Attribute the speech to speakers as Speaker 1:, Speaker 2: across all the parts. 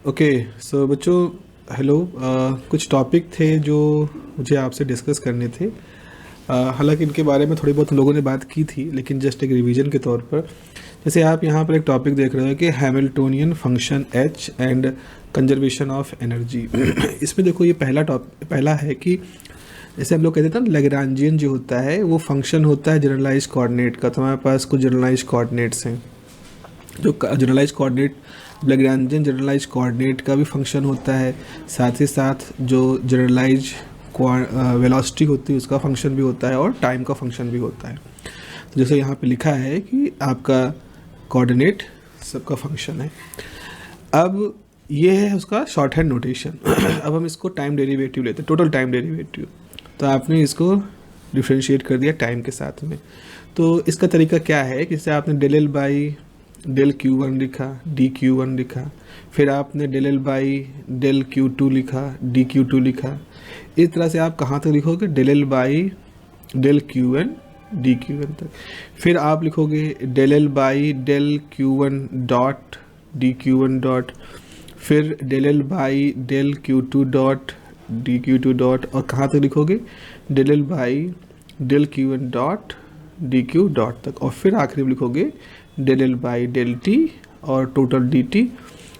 Speaker 1: Okay. सो बच्चों, hello. कुछ topic थे जो मुझे आपसे डिस्कस करने थे। हालांकि इनके बारे में थोड़ी बहुत हम लोगों ने बात की थी, लेकिन जस्ट एक रिवीजन के तौर पर, जैसे आप यहाँ पर एक टॉपिक देख रहे हो कि Hamiltonian function H and conservation of energy. इसमें देखो, ये पहला है कि जैसे हम लोग कहते थे ना, लैग्रांजियन जो होता है वो फंक्शन होता है जनरलाइज कोऑर्डिनेट का। तो हमारे पास कुछ जनरलाइज कोऑर्डिनेट्स हैं। जो generalise coordinate, Lagrangian generalise coordinate का भी फंक्शन होता है, साथ ही साथ जो जनरलाइज वेलोसिटी होती है उसका फंक्शन भी होता है, और टाइम का फंक्शन भी होता है। तो जैसे यहाँ पे लिखा है कि आपका कोऑर्डिनेट सबका फंक्शन है। अब ये है उसका शॉर्ट हैंड नोटेशन। अब हम इसको टाइम डेरिवेटिव लेते हैं, टोटल टाइम डेरिवेटिव। तो आपने इसको डिफ्रेंशिएट कर दिया टाइम के साथ में। तो इसका तरीका क्या है कि जैसे आपने del L by del Q one लिखा, डी क्यू वन लिखा, फिर आपने del L by del Q two लिखा, डी क्यू टू लिखा। इस तरह से आप कहाँ तक लिखोगे? Del L by del Q one D Q one तक। फिर आप लिखोगे del L by del Q one dot D Q one dot, फिर del L by del Q two dot D Q two dot, और कहाँ तक लिखोगे? Del L by del Q one dot D q dot तक। और फिर आखिरी में लिखोगे del L by del t और टोटल डी टी।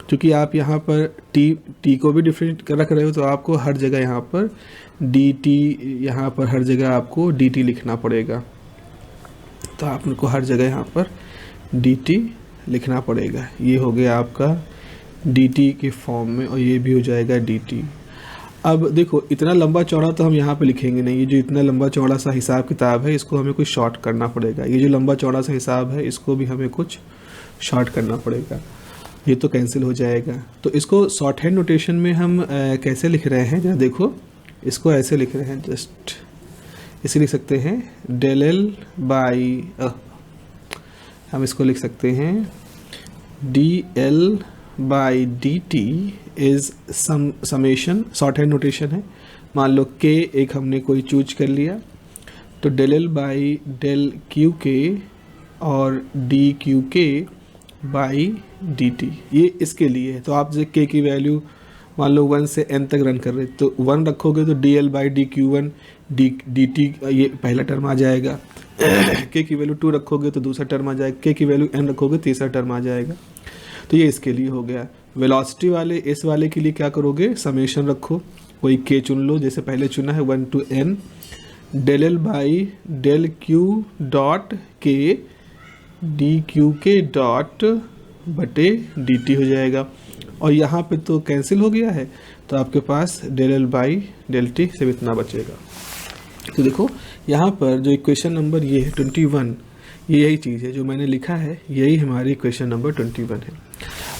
Speaker 1: क्योंकि आप यहाँ पर टी को भी डिफरेंट कर रख रहे हो, तो आपको हर जगह यहाँ पर डी टी, यहाँ पर हर जगह आपको डी टी लिखना पड़ेगा। तो आपको हर जगह यहाँ पर डी टी लिखना पड़ेगा। ये हो गया आपका डी टी के फॉर्म में, और ये भी हो जाएगा डी टी। अब देखो, इतना लंबा चौड़ा तो हम यहाँ पे लिखेंगे नहीं। ये जो इतना लंबा चौड़ा सा हिसाब किताब है, इसको हमें कुछ शॉर्ट करना पड़ेगा। ये जो लंबा चौड़ा सा हिसाब है, इसको भी हमें कुछ शॉर्ट करना पड़ेगा। ये तो कैंसिल हो जाएगा। तो इसको शॉर्ट हैंड नोटेशन में हम कैसे लिख रहे हैं, जरा देखो। इसको ऐसे लिख रहे हैं, जस्ट इसे लिख सकते हैं डेल एल बाई, हम इसको लिख सकते हैं D L by D T is summation. Short hand notation है। मान लो के एक हमने कोई चूज कर लिया, तो del L by del Q k और d q k by D t, ये इसके लिए है। तो आप जो के की वैल्यू मान लो 1 से n तक रन कर रहे, तो 1 रखोगे तो D L by D Q one D t, ये पहला टर्म आ जाएगा। के की वैल्यू 2 रखोगे तो दूसरा टर्म आ जाएगा। के की वैल्यू n रखोगे तीसरा टर्म आ जाएगा। तो ये इसके लिए हो गया। वेलोसिटी वाले, इस वाले के लिए क्या करोगे? समेशन रखो, कोई के चुन लो, जैसे पहले चुना है 1 to n del L by del q dot k d q के डॉट बटे डी टी हो जाएगा। और यहाँ पे तो कैंसिल हो गया है, तो आपके पास del L by del T सिर्फ इतना बचेगा। तो देखो यहाँ पर जो इक्वेशन नंबर ये है 21, ये यही चीज़ है जो मैंने लिखा है, यही हमारी इक्वेशन नंबर 21 है।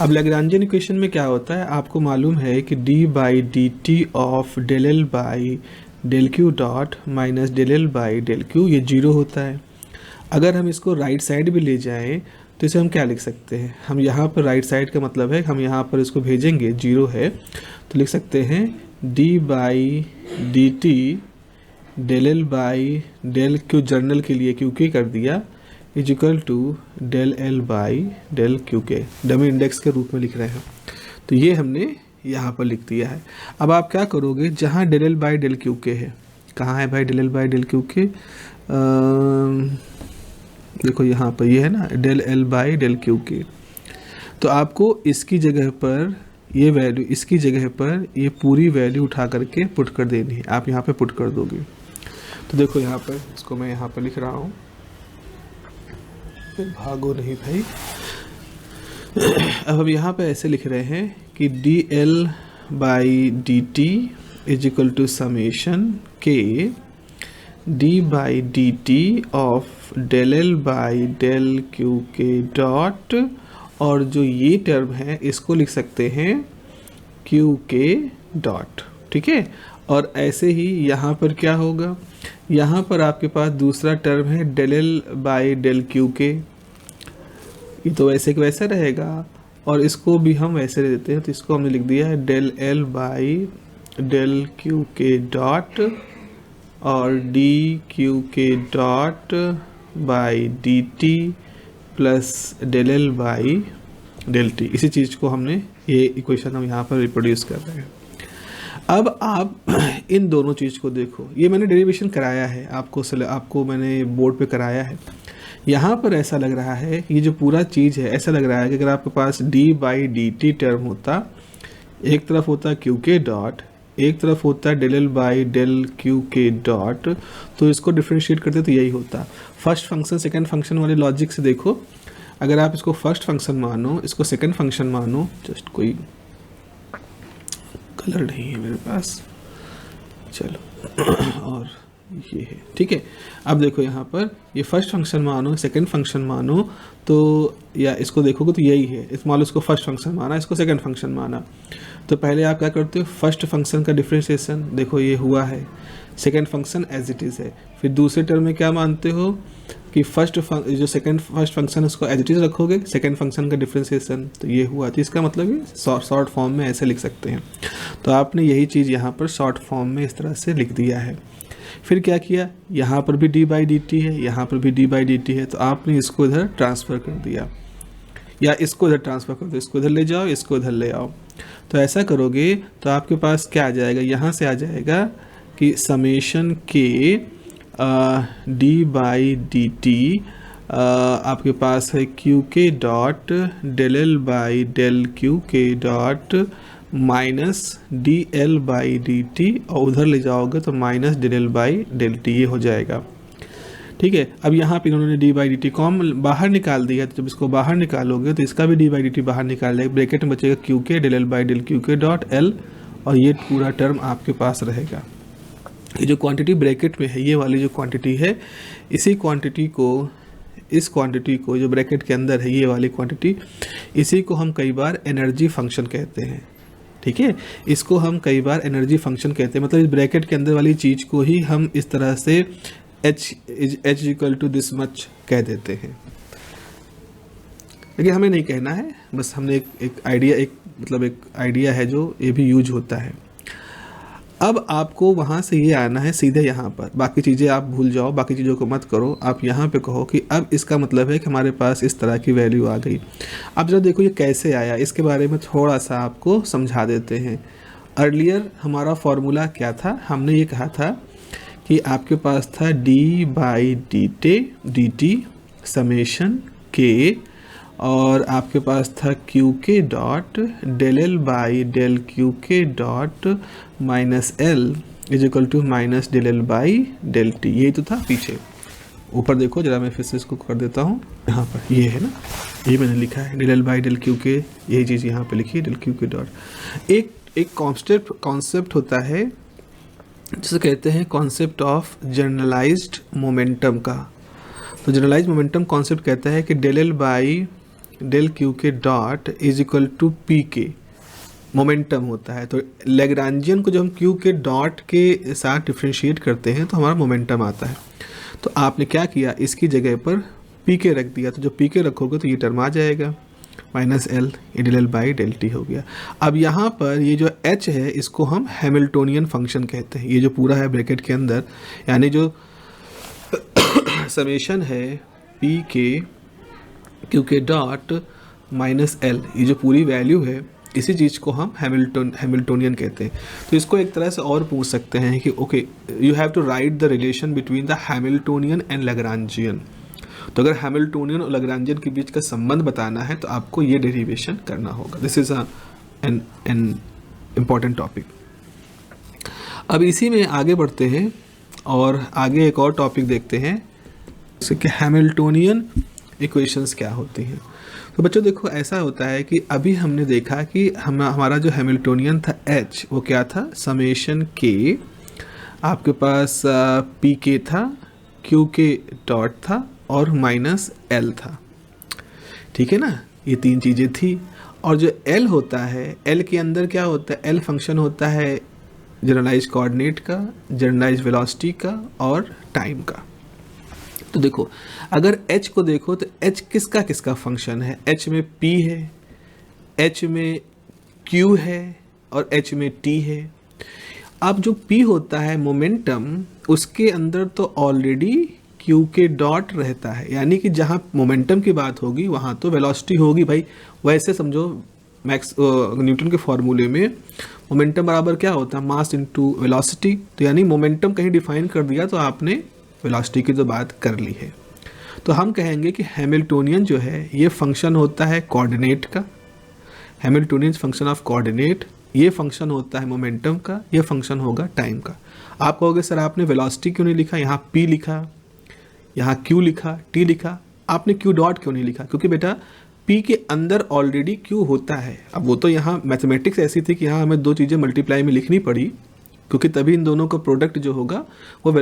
Speaker 1: अब लैग्रांजियन इक्वेशन में क्या होता है, आपको मालूम है कि d by D T of del L by del q dot minus del L by del q, ये 0 होता है। अगर हम इसको राइट साइड भी ले जाएं तो इसे हम क्या लिख सकते हैं? हम यहाँ पर राइट साइड का मतलब है हम यहाँ पर इसको भेजेंगे, 0 है, तो लिख सकते हैं d by D t del L by del q, general के लिए क्यू के कर दिया, is equal to del L by del Q k, dummy index के रूप में लिख रहे हैं। तो ये हमने यहाँ पर लिख दिया है। अब आप क्या करोगे, जहाँ del L by del Q k है, कहाँ है भाई del L by del Q k? देखो यहाँ पर ये है ना, del L by del Q k. तो आपको इसकी जगह पर ये वैल्यू, इसकी जगह पर ये पूरी वैल्यू उठा करके पुट कर देनी है। आप यहाँ पे पुट कर दोगे, तो देखो यहाँ पर, इसको मैं यहाँ पर लिख रहा हूँ, भागो नहीं भाई। अब हम यहाँ पे ऐसे लिख रहे हैं कि D L by D T is equal to summation के D by D T of del L by del Q के डॉट, और जो ये टर्म है इसको लिख सकते हैं क्यू के डॉट, ठीक है। और ऐसे ही यहाँ पर क्या होगा, यहाँ पर आपके पास दूसरा टर्म है del L by del Q k, ये तो वैसे कि वैसा रहेगा, और इसको भी हम वैसे दे देते हैं। तो इसको हमने लिख दिया है del L by del Q के डॉट और डी क्यू के dot by D t plus del L by del t, इसी चीज़ को हमने ये इक्वेशन हम यहाँ पर रिप्रोड्यूस कर रहे हैं। अब आप इन दोनों चीज़ को देखो, ये मैंने डेरिवेशन कराया है आपको मैंने बोर्ड पे कराया है। यहाँ पर ऐसा लग रहा है, ये जो पूरा चीज़ है ऐसा लग रहा है कि अगर आपके पास D by D T term होता, एक तरफ होता क्यू के डॉट, एक तरफ होता del L by del Q के डॉट, तो इसको डिफ्रेंशिएट करते तो यही होता। फर्स्ट फंक्शन सेकंड फंक्शन वाले लॉजिक से देखो, अगर आप इसको फर्स्ट फंक्शन मानो, इसको सेकंड फंक्शन मानो, जस्ट कोई कलर नहीं है मेरे पास, चलो और ये है, ठीक है। अब देखो यहाँ पर ये फर्स्ट फंक्शन मानो, सेकंड फंक्शन मानो, तो या इसको देखोगे तो यही है, इस मान लो इसको फर्स्ट फंक्शन माना, इसको सेकंड फंक्शन माना, तो पहले आप क्या करते हो, फर्स्ट फंक्शन का डिफ्रेंशिएशन, देखो ये हुआ है, second function as it is है, फिर दूसरे टर्म में क्या मानते हो कि फर्स्ट फंक्शन उसको एज इट इज़ रखोगे, सेकंड फंक्शन का डिफ्रेंशिएशन, तो ये हुआ। तो इसका मतलब ये शॉर्ट फॉर्म में ऐसे लिख सकते हैं। तो आपने यही चीज़ यहाँ पर शॉर्ट फॉर्म में इस तरह से लिख दिया है। फिर क्या किया, यहाँ पर भी डी बाई डी टी है, यहाँ पर भी डी बाई डी टी है, तो आपने इसको इधर ट्रांसफ़र कर दिया, या इसको इधर ट्रांसफ़र कर दो, इसको इधर ले जाओ, इसको इधर ले आओ। तो ऐसा करोगे तो आपके पास क्या आ जाएगा, यहाँ से आ जाएगा कि समेशन के डी बाई डी टी आपके पास है क्यू के dot del L by del Q के dot minus d L by D t, और उधर ले जाओगे तो minus del L by del t, ये हो जाएगा, ठीक है। अब यहाँ पे इन्होंने d by D t common बाहर निकाल दिया, तो जब इसको बाहर निकालोगे तो इसका भी डी बाई डी टी बाहर निकाल लेगा, ब्रैकेट में बचेगा q k del L by del Q के डॉट एल, और ये पूरा टर्म आपके पास रहेगा। ये जो क्वांटिटी ब्रैकेट में है, ये वाली जो क्वांटिटी है, इसी क्वांटिटी को, इस क्वांटिटी को जो ब्रैकेट के अंदर है, ये वाली क्वांटिटी, इसी को हम कई बार एनर्जी फंक्शन कहते हैं, ठीक है। इसको हम कई बार एनर्जी फंक्शन कहते हैं, मतलब इस ब्रैकेट के अंदर वाली चीज़ को ही हम इस तरह से H equal to this much कह देते हैं, लेकिन हमें नहीं कहना है, बस हमने एक आइडिया है जो ये भी यूज होता है। अब आपको वहाँ से ये आना है सीधे यहाँ पर, बाकी चीज़ें आप भूल जाओ, बाकी चीज़ों को मत करो, आप यहाँ पे कहो कि अब इसका मतलब है कि हमारे पास इस तरह की वैल्यू आ गई। अब जरा देखो ये कैसे आया, इसके बारे में थोड़ा सा आपको समझा देते हैं। अर्लियर हमारा फॉर्मूला क्या था, हमने ये कहा था कि आपके पास था d by D t summation के, और आपके पास था क्यू के dot del L by del Q के dot minus L is equal to minus del L by del t, यही तो था पीछे। ऊपर देखो जरा, मैं फिर से इसको कर देता हूँ, यहाँ पर ये है ना, ये मैंने लिखा है del L by del Q k, यही चीज़ यहाँ पे लिखी है डेल क्यू के डॉट। एक कॉन्सेप्ट होता है जिसे कहते हैं कॉन्सेप्ट ऑफ जनरलाइज्ड मोमेंटम का। तो जनरलाइज्ड मोमेंटम कॉन्सेप्ट कहता है कि del L by del Q के dot is equal to p k momentum होता है। तो लैग्रांजियन को जब हम क्यू के डॉट के साथ डिफ्रेंशिएट करते हैं तो हमारा मोमेंटम आता है। तो आपने क्या किया, इसकी जगह पर पी के रख दिया, तो जब पी के रखोगे तो ये टर्म आ जाएगा minus L, del L by del t हो गया। अब यहाँ पर ये जो एच है इसको हम हैमिल्टोनियन फंक्शन कहते हैं, ये जो पूरा है ब्रैकेट के अंदर, यानी जो समेशन है पी के क्यू के डॉट माइनस एल, ये जो पूरी वैल्यू है, इसी चीज़ को हम हैमिल्टोनियन कहते हैं। तो इसको एक तरह से और पूछ सकते हैं कि okay, you have to write the relation between the Hamiltonian and Lagrangian. तो अगर हैमिल्टोनियन और लैग्रांजियन के बीच का संबंध बताना है तो आपको ये डेरिवेशन करना होगा। This is an important topic. अब इसी में आगे बढ़ते हैं और आगे एक और टॉपिक देखते हैं कि हैमिल्टोनियन इक्वेशंस क्या होती हैं। तो बच्चों देखो, ऐसा होता है कि अभी हमने देखा कि हमारा जो हैमिल्टोनियन था एच, वो क्या था, समेशन के, आपके पास पी के था, क्यू के डॉट था और माइनस एल था, ठीक है ना, ये तीन चीज़ें थी। और जो एल होता है, एल के अंदर क्या होता है, एल फंक्शन होता है जनरलाइज कोऑर्डिनेट का, जनरलाइज वेलोसिटी का और टाइम का। तो देखो, अगर h को देखो तो h किसका किसका फंक्शन है, h में p है, h में q है और h में t है। अब जो p होता है मोमेंटम, उसके अंदर तो ऑलरेडी क्यू के डॉट रहता है, यानी कि जहाँ मोमेंटम की बात होगी वहाँ तो वेलोसिटी होगी भाई। वैसे समझो मैक्स न्यूटन के फॉर्मूले में मोमेंटम बराबर क्या होता है, मास इनटू वेलोसिटी। तो यानी मोमेंटम कहीं डिफाइन कर दिया तो आपने वेलोसिटी की तो बात कर ली है। तो हम कहेंगे कि हैमिल्टोनियन जो है ये फंक्शन होता है कोऑर्डिनेट का, हैमिल्टोनियन फंक्शन ऑफ कोऑर्डिनेट, ये फंक्शन होता है मोमेंटम का, ये फंक्शन होगा टाइम का। आप कहोगे सर आपने वेलोसिटी क्यों नहीं लिखा, यहाँ p लिखा, यहाँ q लिखा, t लिखा, आपने q डॉट क्यों नहीं लिखा? क्योंकि बेटा p के अंदर ऑलरेडी q होता है। अब वो तो यहाँ मैथमेटिक्स ऐसी थी कि यहाँ हमें दो चीज़ें मल्टीप्लाई में लिखनी पड़ी, क्योंकि तभी इन दोनों का प्रोडक्ट जो होगा वो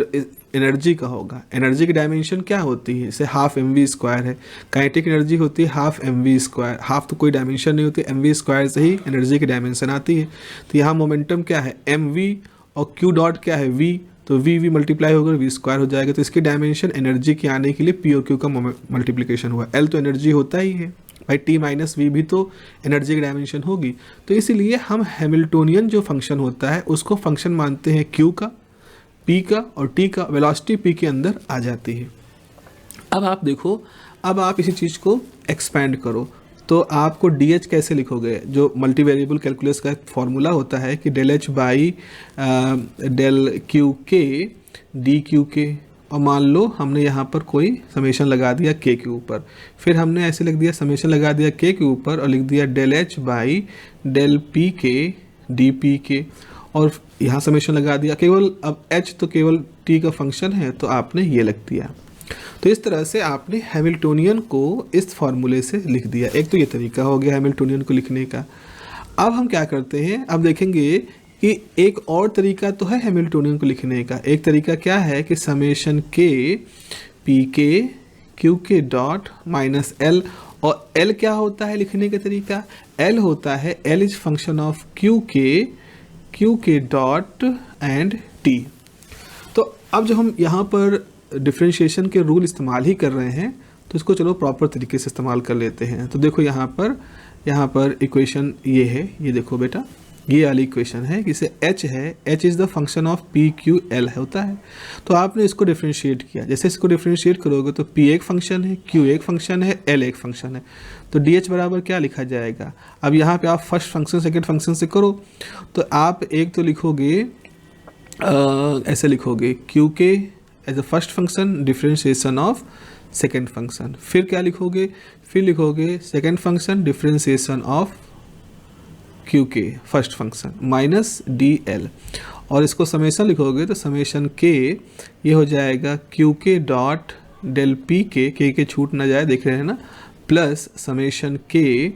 Speaker 1: एनर्जी का होगा। एनर्जी की डायमेंशन क्या होती है, जैसे हाफ mv² है, काइनेटिक एनर्जी होती है हाफ mv², हाफ तो कोई डायमेंशन नहीं होती, mv² से ही एनर्जी की डायमेंशन आती है। तो यहाँ मोमेंटम क्या है mv और q डॉट क्या है v, तो v मल्टीप्लाई होगा v² हो जाएगा। तो इसकी डायमेंशन एनर्जी के आने के लिए p और q का मल्टीप्लिकेशन हुआ। l तो एनर्जी होता ही है भाई, t माइनस वी भी तो एनर्जी की डायमेंशन होगी। तो इसीलिए हम हैमिल्टोनियन जो फंक्शन होता है उसको फंक्शन मानते हैं q का, p का और t का। वेलोसिटी p के अंदर आ जाती है। अब आप देखो, अब आप इसी चीज़ को एक्सपैंड करो तो आपको डी कैसे लिखोगे? जो मल्टी वेरिएबल कैलकुलस का फॉर्मूला होता है कि del H by del Q k d q k, और मान लो हमने यहाँ पर कोई समेशन लगा दिया k के ऊपर, फिर हमने ऐसे लिख दिया समेशन लगा दिया k के ऊपर और लिख दिया del H by del p k d p k, और यहाँ समेशन लगा दिया केवल, अब h तो केवल t का फंक्शन है तो आपने ये लिख दिया। तो इस तरह से आपने हैमिल्टोनियन को इस फॉर्मूले से लिख दिया। एक तो ये तरीका हो गया हैमिल्टोनियन को लिखने का। अब हम क्या करते हैं, अब देखेंगे कि एक और तरीका तो है हैमिल्टोनियन को लिखने का। एक तरीका क्या है कि समेशन के पी के क्यू के डॉट माइनस एल, और एल क्या होता है लिखने का तरीका, एल होता है L is function of q के डॉट एंड टी। तो अब जो हम यहाँ पर डिफरेंशिएशन के रूल इस्तेमाल ही कर रहे हैं तो इसको चलो प्रॉपर तरीके से इस्तेमाल कर लेते हैं। तो देखो यहाँ पर इक्वेशन ये है, ये देखो बेटा ये वाली इक्वेशन है, जिसे h है, h is the function of p q l होता है। तो आपने इसको डिफरेंशिएट किया, जैसे इसको डिफरेंशिएट करोगे तो p एक फंक्शन है, q एक फंक्शन है, l एक फंक्शन है, तो dh बराबर क्या लिखा जाएगा। अब यहाँ पे आप फर्स्ट फंक्शन सेकंड फंक्शन से करो तो आप एक तो लिखोगे ऐसे लिखोगे q k as a first function differentiation of second function, फिर क्या लिखोगे, फिर लिखोगे second function differentiation of q k first function minus d L, और इसको समेशन लिखोगे तो समेशन के ये हो जाएगा क्यू के डॉट डेल पी के छूट ना जाए, देख रहे हैं ना, प्लस समेशन के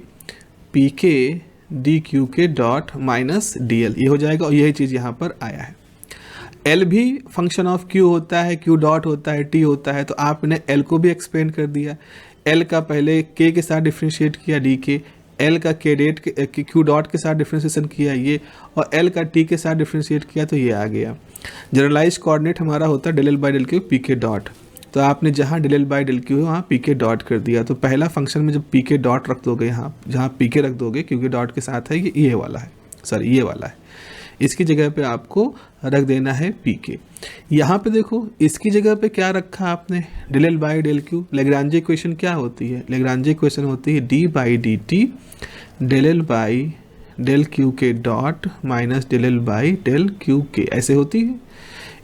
Speaker 1: पी के डी क्यू के डॉट माइनस डी एल, ये हो जाएगा। और यही चीज़ यहाँ पर आया है। एल भी फंक्शन ऑफ क्यू होता है, क्यू डॉट होता है, टी होता है, तो आपने एल को भी एक्सपेंड कर दिया। एल का पहले के साथ डिफ्रेंशिएट किया डी के, एल का के डेट क्यू डॉट के साथ डिफ्रेंशिएशन किया ये, और एल का टी के साथ डिफ्रेंशिएट किया तो ये आ गया। जनरलाइज कोऑर्डिनेट हमारा होता है del L by del q p k dot, तो आपने जहाँ del L by del q है वहाँ पी के डॉट कर दिया। तो पहला फंक्शन में जब पी के डॉट रख दोगे, यहाँ जहाँ पी के रख दोगे क्योंकि डॉट के साथ है ये वाला है, सॉरी ये वाला है, इसकी जगह पे आपको रख देना है पी के। यहाँ पे देखो इसकी जगह पे क्या रखा आपने, del L by del q. Lagrange equation क्या होती है, लेग्रांजे इक्वेशन होती है d by D t del L by del Q के dot minus del L by del Q k, ऐसे होती है।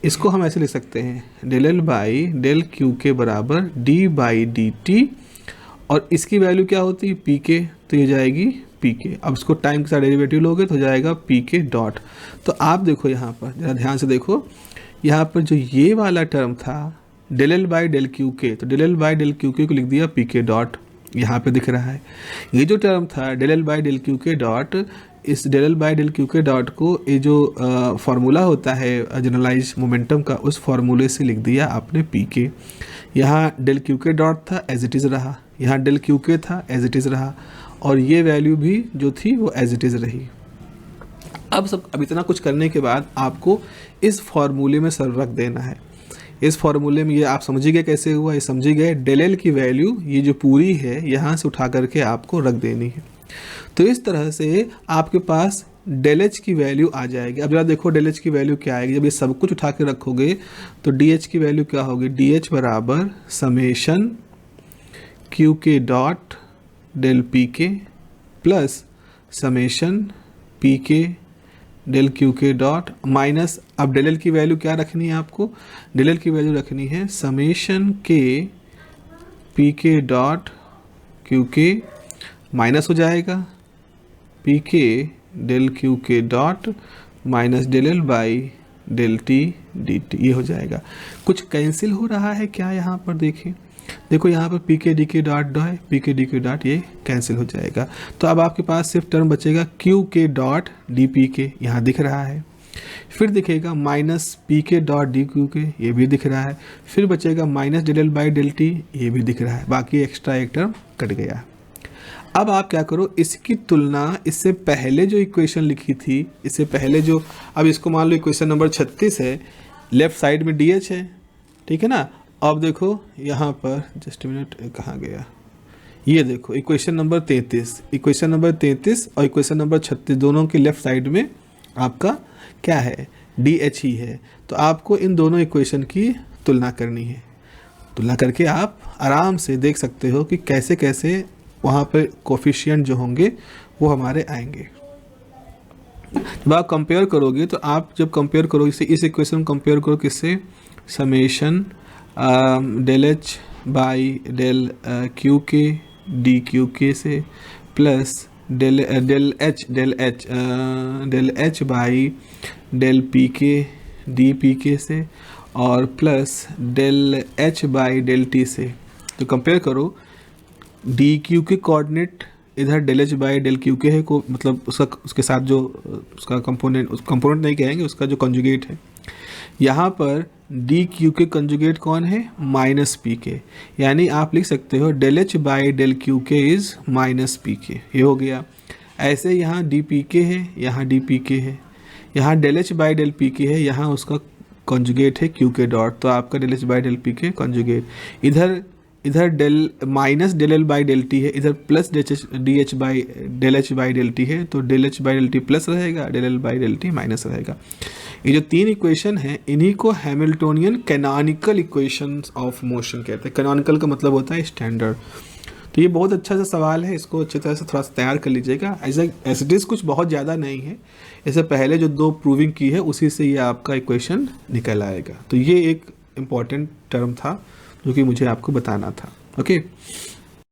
Speaker 1: इसको हम ऐसे लिख सकते हैं del L by del Q k बराबर डी बाई डी टी, और इसकी वैल्यू क्या होती है पी के, तो ये जाएगी पी के। अब इसको टाइम के साथ डेरिवेटिव लोगे तो हो जाएगा पी के डॉट। तो आप देखो यहाँ पर जरा ध्यान से देखो, यहाँ पर जो ये वाला टर्म था del L by del Q k, तो del L by del Q k को लिख दिया पी के डॉट, यहाँ पे दिख रहा है। ये जो टर्म था del L by del Q के डॉट, इस del L by del Q के डॉट को ये जो फार्मूला होता है जनरलाइज मोमेंटम का, उस फार्मूले से लिख दिया आपने पी के। यहाँ डेल क्यू के डॉट था एज इट इज़ रहा, यहाँ डेल क्यू के था एज इट इज़ रहा, और ये वैल्यू भी जो थी वो एज इट इज़ रही। अब इतना कुछ करने के बाद आपको इस फार्मूले में सर रख देना है। इस फार्मूले में ये आप समझी गए कैसे हुआ, ये समझी गए। डेल एल की वैल्यू ये जो पूरी है यहाँ से उठा करके आपको रख देनी है। तो इस तरह से आपके पास डेल एच की वैल्यू आ जाएगी। अब जरा देखो डेल एच की वैल्यू क्या आएगी, जब ये सब कुछ उठा के रखोगे तो डी एच की वैल्यू क्या होगी, डी एच बराबर समेशन क्यू के डॉट डेल पी के plus summation P k del Q के डॉट माइनस, अब डेल एल की वैल्यू क्या रखनी है आपको, डेल एल की वैल्यू रखनी है समेशन के पी के डॉट क्यू के माइनस हो जाएगा पी के डेल क्यू के dot minus del L by del t d t, ये हो जाएगा। कुछ कैंसिल हो रहा है क्या यहाँ पर, देखिए देखो यहाँ पर पी के डी के डॉट डॉ है, पी के डी के डॉट ये कैंसिल हो जाएगा। तो अब आपके पास सिर्फ टर्म बचेगा क्यू के डॉट डी पी के, यहाँ दिख रहा है, फिर दिखेगा minus p k dot D q k, ये भी दिख रहा है, फिर बचेगा minus del L by del t, ये भी दिख रहा है, बाकी एक्स्ट्रा एक टर्म कट गया। अब आप क्या करो, इसकी तुलना इससे पहले जो इक्वेशन लिखी थी, इससे पहले जो, अब इसको मान लो इक्वेशन नंबर 36 है, लेफ्ट साइड में डी एच है, ठीक है ना। अब देखो यहाँ पर जस्ट मिनट, कहाँ गया, ये देखो इक्वेशन नंबर 33, इक्वेशन नंबर 33 और इक्वेशन नंबर 36 दोनों के लेफ्ट साइड में आपका क्या है, डी एच ही है। तो आपको इन दोनों इक्वेशन की तुलना करनी है। तुलना करके आप आराम से देख सकते हो कि कैसे कैसे वहाँ पर कोफिशिएंट जो होंगे वो हमारे आएंगे। जब आप कंपेयर करोगे तो आप जब कंपेयर करोगे इस इक्वेशन को कंपेयर करो किससे, summation del H by del Q k d q k से plus del H by del p k d p k से और plus del H by del t से। तो कंपेयर करो, डी क्यू के कोऑर्डिनेट इधर del H by del Q k है को, मतलब उसके साथ जो उसका कंपोनेंट, उस कंपोनेंट नहीं कहेंगे, उसका जो कंजुगेट है, यहाँ पर डी क्यू के कंजुगेट कौन है, माइनस पी के, यानी आप लिख सकते हो del H by del Q k is minus p k, ये हो गया। ऐसे यहाँ डी पी के है, यहाँ डी पी के है, यहाँ del H by del p k है, यहाँ उसका कंजुगेट है क्यू के डॉट, तो आपका del H by del p k conjugate, इधर del minus del L by del t है, इधर plus d H by del H by del t है, तो del H by del t plus रहेगा, del L by del t minus रहेगा। ये जो तीन इक्वेशन हैं इन्हीं को Hamiltonian canonical equations of motion कहते हैं। कैनोनिकल का मतलब होता है स्टैंडर्ड। तो ये बहुत अच्छा सा सवाल है, इसको अच्छी तरह से थोड़ा सा तैयार कर लीजिएगा। एज इट इज़ कुछ बहुत ज़्यादा नहीं है, इससे पहले जो दो प्रूविंग की है उसी से ये आपका इक्वेशन निकल आएगा। तो ये एक इम्पॉर्टेंट टर्म था जो कि मुझे आपको बताना था। ओके।